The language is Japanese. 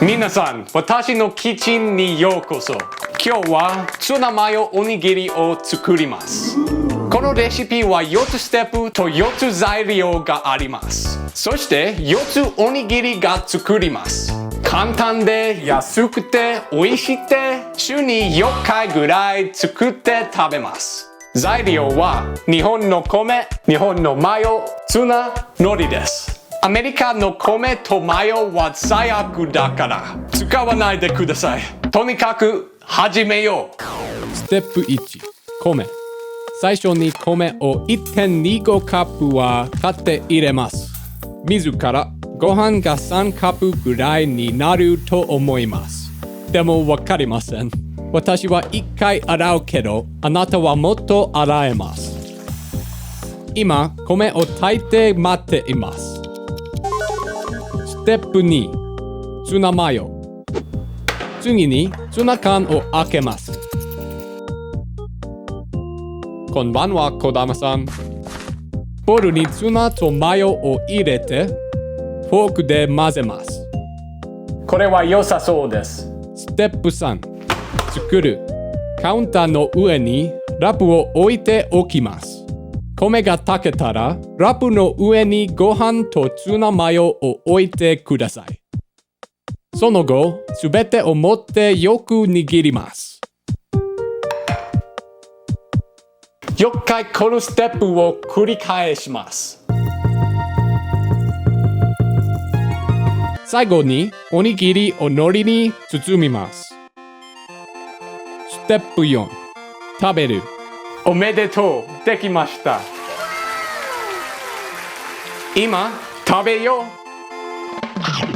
皆さん、私のキッチンにようこそ。今日はツナマヨおにぎりを作ります。このレシピは4つステップと4つ材料があります。そして4つおにぎりが作ります。簡単で安くて美味しくて週に4回ぐらい作って食べます。材料は日本の米、日本のマヨ、ツナ、海苔です。アメリカの米とマヨは最悪だから使わないでください。とにかく始めよう。ステップ1、米。最初に米を 1.25 カップは買って入れます。水からご飯が3カップぐらいになると思います。でもわかりません。私は1回洗うけど、あなたはもっと洗えます。今、米を炊いて待っています。ステップ2、ツナマヨ。次にツナ缶を開けます。こんばんは、小玉さん。ボウルにツナとマヨを入れて、フォークで混ぜます。これは良さそうです。ステップ3、作る。カウンターの上にラップを置いておきます。米が炊けたら、ラップの上にご飯とツナマヨを置いてください。その後、すべてを持ってよく握ります。4回このステップを繰り返します。最後に、おにぎりを海苔に包みます。ステップ4、食べる。おめでとう、できました。今、食べよう。